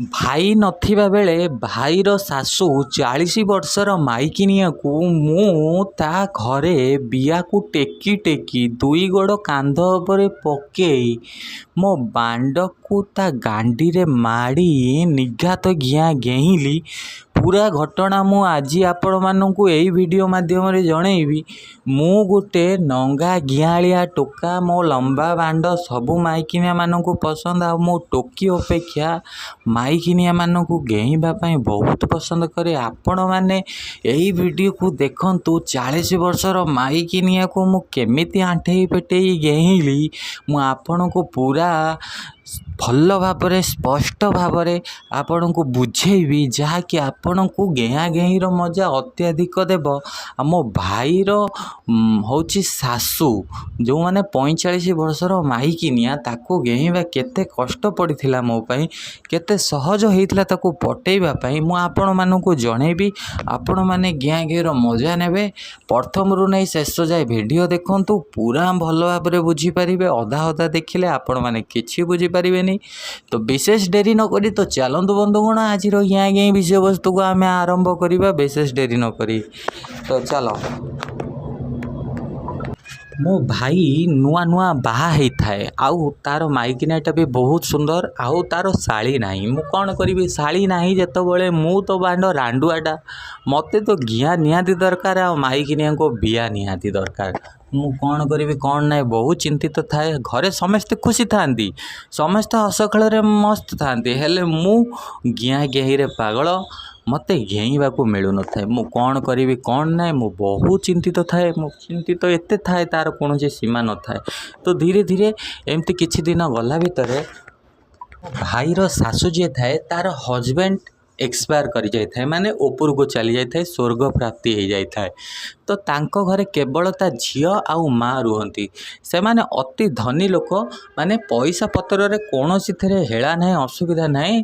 ଭାଇ ନଥିବା ବେଳେ ଭାଇର ଶାଶୁ 40 ବର୍ଷର ମାଇକିନିଆକୁ ମୁଁ ତା ଘରେ ବିଆକୁ ଟେକି ଟେକି ଦୁଇ ଗୋଡ଼ କାନ୍ଧ ଉପରେ ପକେଇ ମୋ ବାଣ୍ଡକୁ ତା ଗାଣ୍ଡିରେ ମାଡ଼ି ନିଘାତ ଗିଆଁ ଗେଇଁଲି। ପୁରା ଘଟଣା ମୁଁ ଆଜି ଆପଣମାନଙ୍କୁ ଏଇ ଭିଡ଼ିଓ ମାଧ୍ୟମରେ ଜଣେଇବି। ମୁଁ ଗୋଟେ ନଙ୍ଗା ଗିଆଁଳିଆ ଟୋକା, ମୋ ଲମ୍ବା ବାଣ୍ଡ ସବୁ ମାଇକିନିଆମାନଙ୍କୁ ପସନ୍ଦ, ଆଉ ମୋ ଟୋକି ଅପେକ୍ଷା ମାଇକିନିଆମାନଙ୍କୁ ଗେଇଁବା ପାଇଁ ବହୁତ ପସନ୍ଦ କରେ। ଆପଣମାନେ ଏଇ ଭିଡ଼ିଓକୁ ଦେଖନ୍ତୁ। 40 ବର୍ଷର ମାଇକିନିଆକୁ ମୁଁ କେମିତି ଆଣ୍ଠେଇ ପେଟେଇ ଗେଇଁଲି ମୁଁ ଆପଣଙ୍କୁ ପୁରା ଭଲ ଭାବରେ ସ୍ପଷ୍ଟ ଭାବରେ ଆପଣଙ୍କୁ ବୁଝେଇବି, ଯାହାକି ଆପଣଙ୍କୁ ଗେଁଆ ଗେଁଇର ମଜା ଅତ୍ୟଧିକ ଦେବ। ଆଉ ମୋ ଭାଇର ହେଉଛି ଶାଶୁ, ଯେଉଁମାନେ 45 ବର୍ଷର ମାଇକିନିଆ, ତାକୁ ଗେଁଇବା କେତେ କଷ୍ଟ ପଡ଼ିଥିଲା ମୋ ପାଇଁ, କେତେ ସହଜ ହେଇଥିଲା ତାକୁ ପଟେଇବା ପାଇଁ ମୁଁ ଆପଣମାନଙ୍କୁ ଜଣେଇବି। ଆପଣମାନେ ଗିଆଁ ଗେଁର ମଜା ନେବେ। ପ୍ରଥମରୁ ନେଇ ଶେଷ ଯାଏ ଭିଡ଼ିଓ ଦେଖନ୍ତୁ, ପୁରା ଭଲ ଭାବରେ ବୁଝିପାରିବେ। ଅଧା ଅଧା ଦେଖିଲେ ଆପଣମାନେ କିଛି ବୁଝିପାରିବେନି। ତ ବିଶେଷ ଡେରି ନ କରି ତ ଚାଲନ୍ତୁ ବନ୍ଧୁଗଣ, ଆଜିର ଗିଆଁ ଗେଇଁ ବିଷୟବସ୍ତୁକୁ ଆମେ ଆରମ୍ଭ କରିବା ବିଶେଷ ଡେରି ନ କରି। ତ ଚାଲ। ମୋ ଭାଇ ନୂଆ ନୂଆ ବାହା ହେଇଥାଏ, ଆଉ ତା'ର ମାଇକିନାଟା ବି ବହୁତ ସୁନ୍ଦର, ଆଉ ତା'ର ଶାଳୀ ନାହିଁ। ମୁଁ କ'ଣ କରିବି, ଶାଳୀ ନାହିଁ ଯେତେବେଳେ ମୁଁ ତ ବାଣ୍ଡ ରାଣ୍ଡୁଆଟା, ମୋତେ ତ ଗିଆଁ ନିହାତି ଦରକାର, ଆଉ ମାଇକିନିଆଙ୍କୁ ବିଆ ନିହାତି ଦରକାର। ମୁଁ କ'ଣ କରିବି କ'ଣ ନାହିଁ ବହୁତ ଚିନ୍ତିତ ଥାଏ। ଘରେ ସମସ୍ତେ ଖୁସି ଥାଆନ୍ତି, ସମସ୍ତେ ହସ ଖେଳରେ ମସ୍ତ ଥାଆନ୍ତି, ହେଲେ ମୁଁ ଗିଆଁ ଗେହିଁରେ ପାଗଳ। ମୋତେ ଘେଇବାକୁ ମିଳୁନଥାଏ। ମୁଁ କ'ଣ କରିବି କ'ଣ ନାହିଁ ମୁଁ ବହୁତ ଚିନ୍ତିତ ଥାଏ। ମୁଁ ଚିନ୍ତିତ ଏତେ ଥାଏ ତା'ର କୌଣସି ସୀମା ନଥାଏ। ତ ଧୀରେ ଧୀରେ ଏମିତି କିଛି ଦିନ ଗଲା ଭିତରେ ଭାଇର ଶାଶୁ ଯିଏ ଥାଏ, ତା'ର ହଜବେଣ୍ଡ ଏକ୍ସପାୟାର କରିଯାଇଥାଏ, ମାନେ ଉପରକୁ ଚାଲି ଯାଇଥାଏ, ସ୍ୱର୍ଗ ପ୍ରାପ୍ତି ହେଇଯାଇଥାଏ। ତ ତାଙ୍କ ଘରେ କେବଳ ତା ଝିଅ ଆଉ ମା ରୁହନ୍ତି। ସେମାନେ ଅତି ଧନୀ ଲୋକ, ମାନେ ପଇସା ପତ୍ରରେ କୌଣସିଥିରେ ହେଳା ନାହିଁ, ଅସୁବିଧା ନାହିଁ।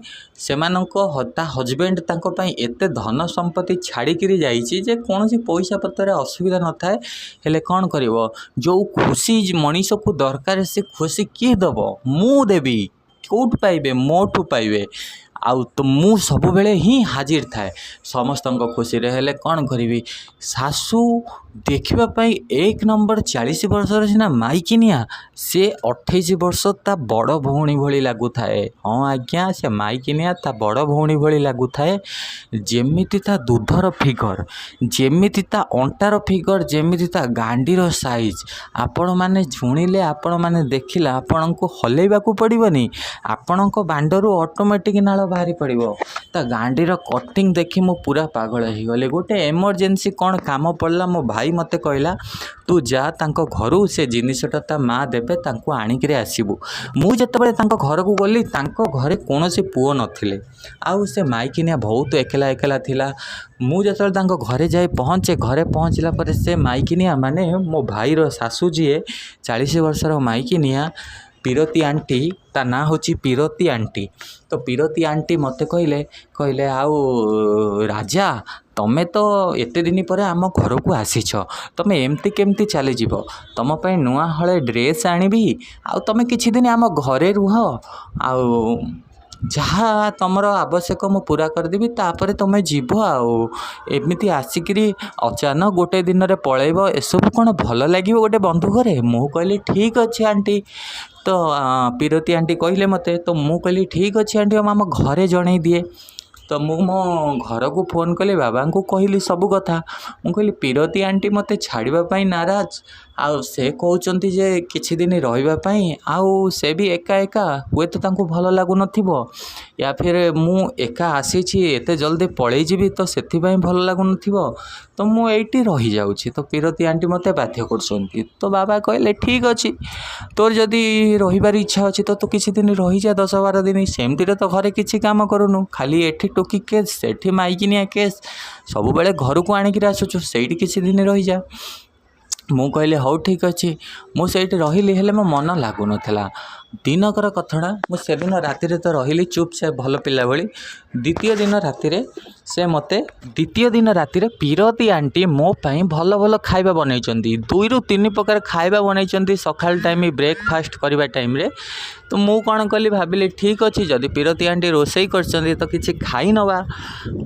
ସେମାନଙ୍କ ତା ହଜବେଣ୍ଡ ତାଙ୍କ ପାଇଁ ଏତେ ଧନ ସମ୍ପତ୍ତି ଛାଡ଼ିକିରି ଯାଇଛି ଯେ କୌଣସି ପଇସା ପତ୍ରରେ ଅସୁବିଧା ନଥାଏ। ହେଲେ କ'ଣ କରିବ, ଯେଉଁ ଖୁସି ମଣିଷକୁ ଦରକାର ସେ ଖୁସି କିଏ ଦେବ? ମୁଁ ଦେବି। କେଉଁଠୁ ପାଇବେ? ମୋଠୁ ପାଇବେ। ଆଉ ତ ମୁଁ ସବୁବେଳେ ହିଁ ହାଜିର ଥାଏ ସମସ୍ତଙ୍କ ଖୁସିରେ। ହେଲେ କ'ଣ କରିବି, ଶାଶୁ ଦେଖିବା ପାଇଁ 1 ନମ୍ବର 40 ବର୍ଷର ସିନା ମାଇକିନିଆ, ସେ 28 ବର୍ଷ ତା ବଡ଼ ଭଉଣୀ ଭଳି ଲାଗୁଥାଏ। ହଁ ଆଜ୍ଞା, ସେ ମାଇକିନିଆ ତା ବଡ଼ ଭଉଣୀ ଭଳି ଲାଗୁଥାଏ। ଯେମିତି ତା ଦୁଧର ଫିଗର, ଯେମିତି ତା ଅଣ୍ଟାର ଫିଗର, ଯେମିତି ତା ଗାଣ୍ଡିର ସାଇଜ୍, ଆପଣମାନେ ଶୁଣିଲେ, ଆପଣମାନେ ଦେଖିଲେ ଆପଣଙ୍କୁ ହଲେଇବାକୁ ପଡ଼ିବନି। ଆପଣଙ୍କ ବାଣ୍ଡରୁ ଅଟୋମେଟିକ୍ ନାଳ ବାହାରି ପଡ଼ିବ। ତା ଗାଣ୍ଡିର କଟିଂ ଦେଖି ମୁଁ ପୁରା ପାଗଳ ହେଇଗଲି। ଗୋଟେ ଏମର୍ଜେନ୍ସି କ'ଣ କାମ ପଡ଼ିଲା, ମୋ ଭାଇ ମୋତେ କହିଲା ତୁ ଯା ତାଙ୍କ ଘରୁ, ସେ ଜିନିଷଟା ତା ମା ଦେବେ, ତାଙ୍କୁ ଆଣିକିରି ଆସିବୁ। ମୁଁ ଯେତେବେଳେ ତାଙ୍କ ଘରକୁ ଗଲି, ତାଙ୍କ ଘରେ କୌଣସି ପୁଅ ନଥିଲେ, ଆଉ ସେ ମାଇକିନିଆ ବହୁତ ଏକଲା ଏକଲା ଥିଲା। ମୁଁ ଯେତେବେଳେ ତାଙ୍କ ଘରେ ଯାଇ ପହଞ୍ଚେ, ଘରେ ପହଞ୍ଚିଲା ପରେ ସେ ମାଇକିନିଆ, ମାନେ ମୋ ଭାଇର ଶାଶୁ ଯିଏ 40 ବର୍ଷର ମାଇକିନିଆ, ପିରତି ଆଣ୍ଟି, ତା ନାଁ ହେଉଛି ପିରତି ଆଣ୍ଟି। ତ ପିରତି ଆଣ୍ଟି ମୋତେ କହିଲେ ଆଉ ରାଜା, ତମେ ତ ଏତେ ଦିନ ପରେ ଆମ ଘରକୁ ଆସିଛ, ତମେ ଏମିତି କେମିତି ଚାଲିଯିବ? ତମ ପାଇଁ ନୂଆ ହଳେ ଡ୍ରେସ୍ ଆଣିବି, ଆଉ ତମେ କିଛି ଦିନ ଆମ ଘରେ ରୁହ, ଆଉ ଯାହା ତମର ଆବଶ୍ୟକ ମୁଁ ପୁରା କରିଦେବି, ତାପରେ ତମେ ଯିବ। ଆଉ ଏମିତି ଆସିକିରି ଅଚାନକ ଗୋଟେ ଦିନରେ ପଳେଇବ, ଏସବୁ କ'ଣ ଭଲ ଲାଗିବ ଗୋଟେ ବନ୍ଧୁ ଘରେ? ମୁଁ କହିଲି ଠିକ୍ ଅଛି ଆଣ୍ଟି। ତ ପିରତି ଆଣ୍ଟି କହିଲେ ମୋତେ, ତ ମୁଁ କହିଲି ଠିକ୍ ଅଛି ଆଣ୍ଟି, ମୁଁ ଆମ ଘରେ ଜଣେଇ ଦିଏ। ତ ମୁଁ ମୋ ଘରକୁ ଫୋନ୍ କଲି, ବାବାଙ୍କୁ କହିଲି ସବୁ କଥା। ମୁଁ କହିଲି ପିରତି ଆଣ୍ଟି ମୋତେ ଛାଡ଼ିବା ପାଇଁ ନାରାଜ, ଆଉ ସେ କହୁଛନ୍ତି ଯେ କିଛି ଦିନ ରହିବା ପାଇଁ, ଆଉ ସେ ବି ଏକା ଏକା, ହୁଏତ ତାଙ୍କୁ ଭଲ ଲାଗୁନଥିବ, ୟା ଫିର୍ ମୁଁ ଏକା ଆସିଛି, ଏତେ ଜଲ୍ଦି ପଳେଇ ଯିବି, ତ ସେଥିପାଇଁ ଭଲ ଲାଗୁନଥିବ, ତ ମୁଁ ଏଇଠି ରହିଯାଉଛି। ତ ପିରତି ଆଣ୍ଟି ମୋତେ ବାଧ୍ୟ କରୁଛନ୍ତି। ତ ବାବା କହିଲେ ଠିକ୍ ଅଛି, ତୋର ଯଦି ରହିବାର ଇଚ୍ଛା ଅଛି ତ ତୁ କିଛି ଦିନ ରହିଯା, 10-12 ଦିନ। ସେମିତିରେ ତ ଘରେ କିଛି କାମ କରୁନୁ, ଖାଲି ଏଠି ଟୋକି କେସ୍, ସେଠି ମାଇକିନିଆ କେସ୍, ସବୁବେଳେ ଘରକୁ ଆଣିକିରି ଆସୁଛୁ, ସେଇଠି କିଛି ଦିନ ରହିଯା। ମୁଁ କହିଲି ହଉ ଠିକ୍ ଅଛି। ମୁଁ ସେଇଠି ରହିଲି, ହେଲେ ମୋ ମନ ଲାଗୁନଥିଲା। ଦିନକର କଥାଟା ମୁଁ ସେଦିନ ରାତିରେ ତ ରହିଲି ଚୁପଚାପ ଭଲ ପିଲା ଭଳି। ଦ୍ୱିତୀୟ ଦିନ ରାତିରେ ପିରତି ଆଣ୍ଟି ମୋ ପାଇଁ ଭଲ ଭଲ ଖାଇବା ବନେଇଛନ୍ତି। 2ରୁ 3 ପ୍ରକାର ଖାଇବା ବନେଇଛନ୍ତି ସକାଳ ଟାଇମ୍ ବ୍ରେକଫାଷ୍ଟ କରିବା ଟାଇମ୍ରେ। ତ ମୁଁ କ'ଣ କଲି, ଭାବିଲି ଠିକ୍ ଅଛି ଯଦି ପିରତି ଆଣ୍ଟି ରୋଷେଇ କରିଛନ୍ତି ତ କିଛି ଖାଇ ନେବା।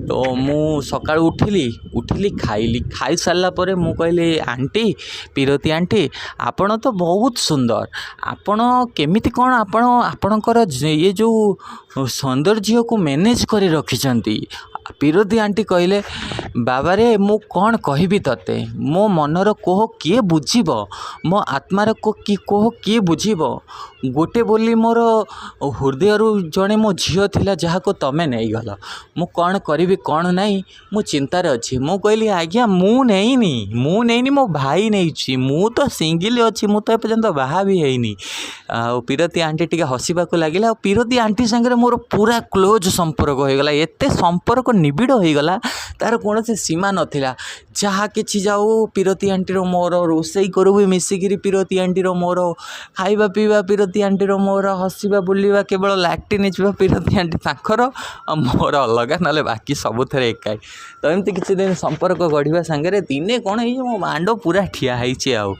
ତ ମୁଁ ସକାଳୁ ଉଠିଲି ଖାଇଲି। ଖାଇସାରିଲା ପରେ ମୁଁ କହିଲି, ଆଣ୍ଟି, ପିରତି ଆଣ୍ଟି, ଆପଣ ତ ବହୁତ ସୁନ୍ଦର। ଆପଣ କେମିତି କ'ଣ ଆପଣଙ୍କର ଇଏ ଯେଉଁ ସୌନ୍ଦର୍ଯ୍ୟକୁ ମ୍ୟାନେଜ୍ କରି ରଖିଛନ୍ତି। ପିରତି ଆଣ୍ଟି କହିଲେ, ବାବାରେ ମୁଁ କ'ଣ କହିବି ତତେ, ମୋ ମନର କୋହ କିଏ ବୁଝିବ, ମୋ ଆତ୍ମାର କୋହ କିଏ ବୁଝିବ। ଗୋଟେ ବୋଲି ମୋର ହୃଦୟରୁ ଜଣେ ମୋ ଝିଅ ଥିଲା ଯାହାକୁ ତମେ ନେଇଗଲ। ମୁଁ କ'ଣ କରିବି କ'ଣ ନାହିଁ ମୁଁ ଚିନ୍ତାରେ ଅଛି। ମୁଁ କହିଲି, ଆଜ୍ଞା ମୁଁ ନେଇନି, ମୋ ଭାଇ ନେଇଛି, ମୁଁ ତ ସିଙ୍ଗିଲ୍ ଅଛି, ମୁଁ ତ ଏପର୍ଯ୍ୟନ୍ତ ବାହା ବି ହେଇନି। ଆଉ ପିରତି ଆଣ୍ଟି ଟିକେ ହସିବାକୁ ଲାଗିଲା। ଆଉ ପିରତି ଆଣ୍ଟି ସାଙ୍ଗରେ ମୋର ପୁରା କ୍ଲୋଜ୍ ସମ୍ପର୍କ ହୋଇଗଲା। ଏତେ ସମ୍ପର୍କ ନିବିଡ଼ ହୋଇଗଲା, ତା'ର କୌଣସି ସୀମା ନଥିଲା। ଯାହା କିଛି ଯାଉ ପିରତି ଆଣ୍ଟିର ମୋର ରୋଷେଇ କରୁ ବି ମିଶିକିରି, ପିରତି ଆଣ୍ଟିର ମୋର ଖାଇବା ପିଇବା, ପିରତି ଆଣ୍ଟିର ମୋର ହସିବା ବୁଲିବା, କେବଳ ଲାଟ୍ରିନ୍ ଯିବା ପିରତି ଆଣ୍ଟି ତାଙ୍କର, ଆଉ ମୋର ଅଲଗା, ନହେଲେ ବାକି ସବୁଥିରେ ଏକାଇ। ତ ଏମିତି କିଛି ଦିନ ସମ୍ପର୍କ ଗଢ଼ିବା ସାଙ୍ଗରେ ଦିନେ କ'ଣ ହେଇଛି, ମୋ ମାଣ୍ଡ ପୁରା ଠିଆ ହେଇଛି। ଆଉ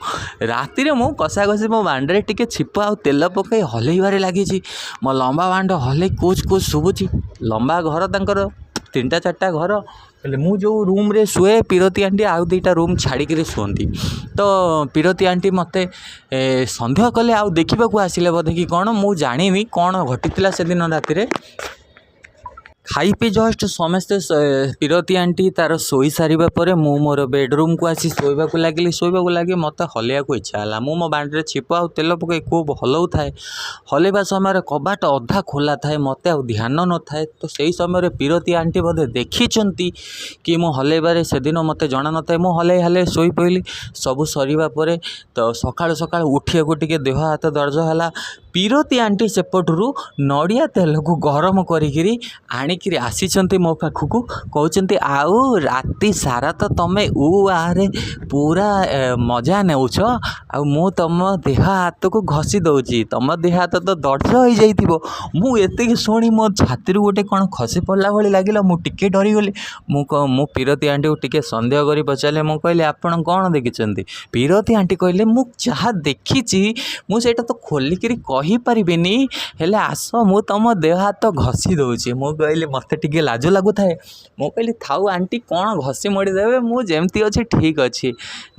ରାତିରେ ମୁଁ କଷାକଷି ମୋ ମାଣ୍ଡରେ ଟିକେ ଛିପ ଆଉ ତେଲ ପକାଇ ହଲେଇବାରେ ଲାଗିଛି। ମୋ ଲମ୍ବା ମାଣ୍ଡ ହଲେଇ କୁଚ୍ ଶୁଭୁଛି। ଲମ୍ବା ଘର ତାଙ୍କର, 3-4ଟା ଘର। ହେଲେ ମୁଁ ଯେଉଁ ରୁମ୍ରେ ଶୁଏ, ପିରତି ଆଣ୍ଟି ଆଉ 2ଟା ରୁମ୍ ଛାଡ଼ିକିରି ଶୁଅନ୍ତି। ତ ପିରତି ଆଣ୍ଟି ମୋତେ ସନ୍ଦେହ କଲେ, ଆଉ ଦେଖିବାକୁ ଆସିଲେ ବୋଧେ କି କ'ଣ, ମୁଁ ଜାଣିନି କ'ଣ ଘଟିଥିଲା ସେଦିନ ରାତିରେ। ଖାଇ ପିଇ ଜଷ୍ଟ ସମସ୍ତେ ପିରତି ଆଣ୍ଟି ତା'ର ଶୋଇ ସାରିବା ପରେ ମୁଁ ମୋର ବେଡ଼ରୁମ୍କୁ ଆସି ଶୋଇବାକୁ ଲାଗି ମୋତେ ହଲେଇବାକୁ ଇଚ୍ଛା ହେଲା। ମୁଁ ମୋ ବାଣ୍ଡରେ ଛିପ ଆଉ ତେଲ ପକାଇ ଖୁବ୍ ହଲଉଥାଏ। ହଲେଇବା ସମୟରେ କବାଟ ଅଧା ଖୋଲା ଥାଏ, ମୋତେ ଆଉ ଧ୍ୟାନ ନଥାଏ। ତ ସେହି ସମୟରେ ପିରତି ଆଣ୍ଟି ବୋଧେ ଦେଖିଛନ୍ତି କି ମୁଁ ହଲେଇବାରେ, ସେଦିନ ମୋତେ ଜଣା ନଥାଏ। ମୁଁ ହଲେଇ ଶୋଇପଡ଼ିଲି। ସବୁ ସରିବା ପରେ ତ ସକାଳୁ ଉଠିବାକୁ ଟିକେ ଦେହ ହାତ ଦର୍ଜ ହେଲା। ପିରତି ଆଣ୍ଟି ସେପଟରୁ ନଡ଼ିଆ ତେଲକୁ ଗରମ କରିକିରି ଆଣିକିରି ଆସିଛନ୍ତି ମୋ ପାଖକୁ। କହୁଛନ୍ତି, ଆଉ ରାତି ସାରା ତ ତମେ ଆରେ ପୁରା ମଜା ନେଉଛ, ଆଉ ମୁଁ ତମ ଦେହ ହାତକୁ ଘଷି ଦେଉଛି, ତମ ଦେହ ହାତ ତ ଦର୍ଜ ହୋଇଯାଇଥିବ। ମୁଁ ଏତିକି ଶୁଣି ମୋ ଛାତିରୁ ଗୋଟେ କ'ଣ ଖସି ପଡ଼ିଲା ଭଳି ଲାଗିଲା। ମୁଁ ଟିକେ ଡରିଗଲି। ମୁଁ ପିରତି ଆଣ୍ଟିକୁ ଟିକେ ସନ୍ଦେହ କରି ପଚାରିଲି। ମୁଁ କହିଲି, ଆପଣ କ'ଣ ଦେଖିଛନ୍ତି? ପିରତି ଆଣ୍ଟି କହିଲେ, ମୁଁ ଯାହା ଦେଖିଛି ମୁଁ ସେଇଟା ତ ଖୋଲିକିରି କହିପାରିବିନି, ହେଲେ ଆସ ମୁଁ ତମ ଦେହ ହାତ ଘଷି ଦେଉଛି। ମୁଁ କହିଲି, ମୋତେ ଟିକେ ଲାଜ ଲାଗୁଥାଏ। ମୁଁ କହିଲି, ଥାଉ ଆଣ୍ଟି, କ'ଣ ଘଷି ମଡ଼ିଦେବେ, ମୁଁ ଯେମିତି ଅଛି ଠିକ୍ ଅଛି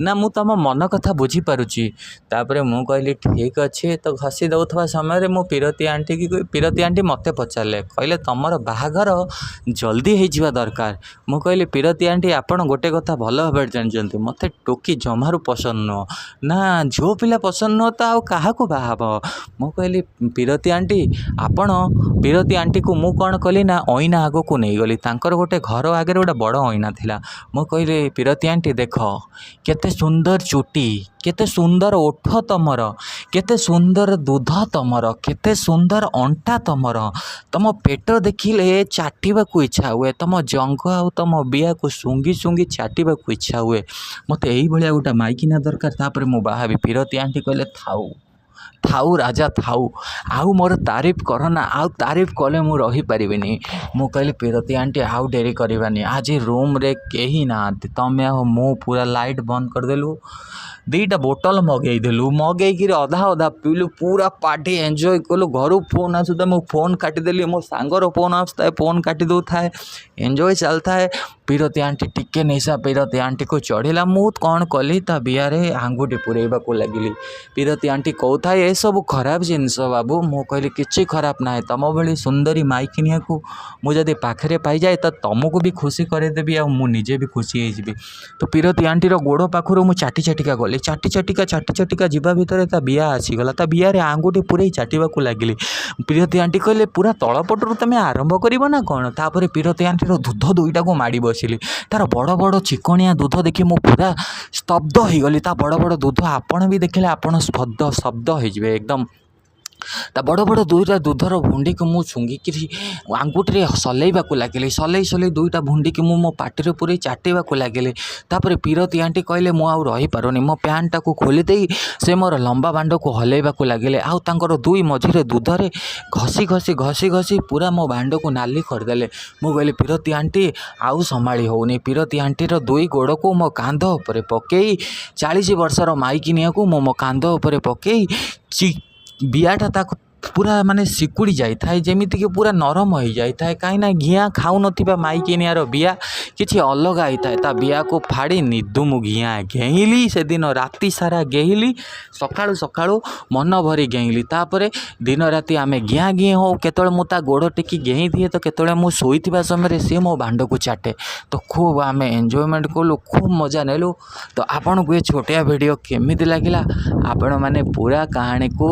ନା, ମୁଁ ତମ ମନ କଥା ବୁଝିପାରୁଛି। ତାପରେ ମୁଁ କହିଲି, ଠିକ୍ ଅଛି। ତ ଘଷି ଦେଉଥିବା ସମୟରେ ମୁଁ ପିରତି ଆଣ୍ଟି ମୋତେ ପଚାରିଲେ, କହିଲେ, ତମର ବାହାଘର ଜଲ୍ଦି ହେଇଯିବା ଦରକାର। ମୁଁ କହିଲି, ପିରତି ଆଣ୍ଟି, ଆପଣ ଗୋଟେ କଥା ଭଲ ଭାବରେ ଜାଣିଛନ୍ତି, ମୋତେ ଟୋକି ଜମାରୁ ପସନ୍ଦ ନୁହଁ। ନା, ଝିଅ ପିଲା ପସନ୍ଦ ନୁହଁ ତ ଆଉ କାହାକୁ ବାହା ହେବ? ମୁଁ କହିଲି, ପିରତି ଆଣ୍ଟିକୁ ମୁଁ କ'ଣ କଲି ନା, ଅଇନା ଆଗକୁ ନେଇଗଲି। ତାଙ୍କର ଗୋଟେ ଘର ଆଗରେ ଗୋଟେ ବଡ଼ ଅଇନା ଥିଲା। ମୁଁ କହିଲି, ପିରତି ଆଣ୍ଟି ଦେଖ, କେତେ ସୁନ୍ଦର ଚୁଟି, କେତେ ସୁନ୍ଦର ଓଠ ତମର, କେତେ ସୁନ୍ଦର ଦୁଧ ତମର, କେତେ ସୁନ୍ଦର ଅଣ୍ଟା ତମର, ତମ ପେଟ ଦେଖିଲେ ଚାଟିବାକୁ ଇଚ୍ଛା ହୁଏ, ତମ ଜଙ୍ଘ ଆଉ ତମ ବିଆକୁ ଶୁଙ୍ଗି ଚାଟିବାକୁ ଇଚ୍ଛା ହୁଏ। ମୋତେ ଏଇଭଳିଆ ଗୋଟେ ମାଇକିନା ଦରକାର, ତାପରେ ମୁଁ ବାହାବି। ପିରତି ଆଣ୍ଟି କହିଲେ, ଥାଉ ରାଜା ଥାଉ, ଆଉ ମୋର ତାରିଫ କରନା, ଆଉ ତାରିଫ କଲେ ମୁଁ ରହିପାରିବିନି। ମୁଁ କହିଲି, ପିରତି ଆଣ୍ଟି ଆଉ ଡେରି କରିବାନି, ଆଜି ରୁମ୍ରେ କେହି ନାହାନ୍ତି, ତମେ ଆଉ ମୁଁ ପୁରା ଲାଇଟ୍ ବନ୍ଦ କରିଦେଲୁ। 2ଟା ବୋଟଲ ମଗେଇକିରି ଅଧା ପିଇଲୁ, ପୁରା ପାର୍ଟି ଏନ୍ଜୟ କଲୁ। ଘରୁ ଫୋନ୍ ଆସୁଥାଏ, ମୁଁ ଫୋନ୍ କାଟିଦେଲି। ମୋ ସାଙ୍ଗର ଫୋନ୍ ଆସୁଥାଏ, ଫୋନ୍ କାଟି ଦେଉଥାଏ, ଏନ୍ଜୟ ଚାଲିଥାଏ। ପିରତି ଆଣ୍ଟି ଟିକେ ନିଶା ପିରତି ଆଣ୍ଟିକୁ ଚଢ଼ିଲା। ମୁଁ କ'ଣ କଲି, ତା ବିଆରେ ଆଙ୍ଗୁଠି ପୁରେଇବାକୁ ଲାଗିଲି। ପିରତି ଆଣ୍ଟି କହୁଥାଏ, ଏସବୁ ଖରାପ ଜିନିଷ ବାବୁ। ମୁଁ କହିଲି, କିଛି ଖରାପ ନାହିଁ, ତମ ଭଳି ସୁନ୍ଦରୀ ମାଇକିନିଆକୁ ମୁଁ ଯଦି ପାଖରେ ପାଇଯାଏ ତ ତମକୁ ବି ଖୁସି କରେଇଦେବି, ଆଉ ମୁଁ ନିଜେ ବି ଖୁସି ହେଇଯିବି। ତ ପିରତି ଆଣ୍ଟିର ଗୋଡ଼ ପାଖରୁ ମୁଁ ଚାଟିକା ଗଲି। ଚାଟିକା ଯିବା ଭିତରେ ତା ବିଆ ଆସିଗଲା। ତା ବିଆରେ ଆଙ୍ଗୁଠି ପୁରେଇ ଚାଟିବାକୁ ଲାଗିଲି। ପିରତି ଆଣ୍ଟି କହିଲେ, ପୁରା ତଳପଟରୁ ତମେ ଆରମ୍ଭ କରିବ ନା କ'ଣ? ତାପରେ ପିରତି ଆଣ୍ଟିର ଦୁଧ 2ଟାକୁ ମାଡ଼ି ବସିଲି। ତାର ବଡ଼ ଚିକଣିଆ ଦୁଧ ଦେଖି ମୁଁ ପୁରା ସ୍ତବ୍ଧ ହୋଇଗଲି। ତା ବଡ଼ ଦୁଧ ଆପଣ ବି ଦେଖିଲେ ଆପଣ ସ୍ତବ୍ଧ ହେଇଯିବେ ଏକଦମ। ତା ବଡ଼ ବଡ଼ ଦୁଇଟା ଦୁଧର ଭୁଣ୍ଡିକୁ ମୁଁ ଶୁଙ୍ଘିକିରି ଆଙ୍ଗୁଠିରେ ସଲେଇବାକୁ ଲାଗିଲି। ସଲେଇ ଦୁଇଟା ଭୁଣ୍ଡିକି ମୁଁ ମୋ ପାଟିରେ ପୁରେଇ ଚାଟିବାକୁ ଲାଗିଲି। ତାପରେ ପିରତି ଆଣ୍ଟି କହିଲେ ମୁଁ ଆଉ ରହିପାରୁନି। ମୋ ପ୍ୟାଣ୍ଟଟାକୁ ଖୋଲି ଦେଇ ସେ ମୋର ଲମ୍ବା ବାଣ୍ଡକୁ ହଲେଇବାକୁ ଲାଗିଲେ। ଆଉ ତାଙ୍କର ଦୁଇ ମଝିରେ ଦୁଧରେ ଘଷି ପୁରା ମୋ ବାଣ୍ଡକୁ ନାଲି କରିଦେଲେ। ମୁଁ କହିଲି ପିରତି ଆଣ୍ଟି ଆଉ ସମ୍ଭାଳି ହେଉନି। ପିରତି ଆଣ୍ଟିର ଦୁଇ ଗୋଡ଼କୁ ମୋ କାନ୍ଧ ଉପରେ ପକେଇ 40 ବର୍ଷର ମାଇକିନିଆକୁ ମୁଁ ମୋ କାନ୍ଧ ଉପରେ ପକେଇ ବିଆଟା ତାକୁ ପୁରା ମାନେ ସିକୁଡ଼ି ଯାଇଥାଏ, ଯେମିତିକି ପୁରା ନରମ ହୋଇଯାଇଥାଏ। କାହିଁକିନା ଘିଆ ଖାଉନଥିବା ମାଇକିନିଆର ବିଆ କିଛି ଅଲଗା ହେଇଥାଏ। ତା ବିଆକୁ ଫାଡ଼ି ନିଦୁ ମୁଁ ଘିଆ ଘେଇଁଲି। ସେଦିନ ରାତି ସାରା ଘେଇଲି, ସକାଳୁ ମନ ଭରି ଘେଇଁଲି। ତାପରେ ଦିନ ରାତି ଆମେ ଘିଆ ହଉ, କେତେବେଳେ ମୁଁ ତା ଗୋଡ଼ ଟେକି ଘେଇଁ ଦିଏ ତ କେତେବେଳେ ମୁଁ ଶୋଇଥିବା ସମୟରେ ସିଏ ମୋ ବାଣ୍ଡକୁ ଚାଟେ। ତ ଖୁବ୍ ଆମେ ଏନ୍ଜୟମେଣ୍ଟ କଲୁ, ଖୁବ୍ ମଜା ନେଲୁ। ତ ଆପଣଙ୍କୁ ଏ ଛୋଟିଆ ଭିଡ଼ିଓ କେମିତି ଲାଗିଲା ଆପଣମାନେ ପୁରା କାହାଣୀକୁ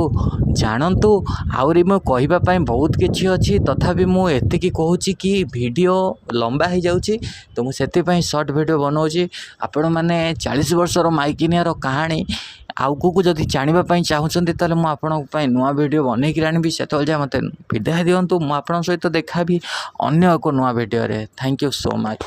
ଜାଣନ୍ତୁ। ଆହୁରି ମୁଁ କହିବା ପାଇଁ ବହୁତ କିଛି ଅଛି, ତଥାପି ମୁଁ ଏତିକି କହୁଛି କି ଭିଡ଼ିଓ ଲମ୍ବା ହେଇଯାଉଛି, ତ ମୁଁ ସେଥିପାଇଁ ସର୍ଟ ଭିଡ଼ିଓ ବନାଉଛି। ଆପଣମାନେ 40 ବର୍ଷର ମାଇକିନିଆର କାହାଣୀ ଆଗକୁ ଯଦି ଜାଣିବା ପାଇଁ ଚାହୁଁଛନ୍ତି ତାହେଲେ ମୁଁ ଆପଣଙ୍କ ପାଇଁ ନୂଆ ଭିଡ଼ିଓ ବନେଇକି ଆଣିବି। ସେତେବେଳେ ଯାଏ ମୋତେ ବିଦାୟ ଦିଅନ୍ତୁ। ମୁଁ ଆପଣଙ୍କ ସହିତ ଦେଖାବି ଅନ୍ୟ ଏକ ନୂଆ ଭିଡ଼ିଓରେ। Thank you so much.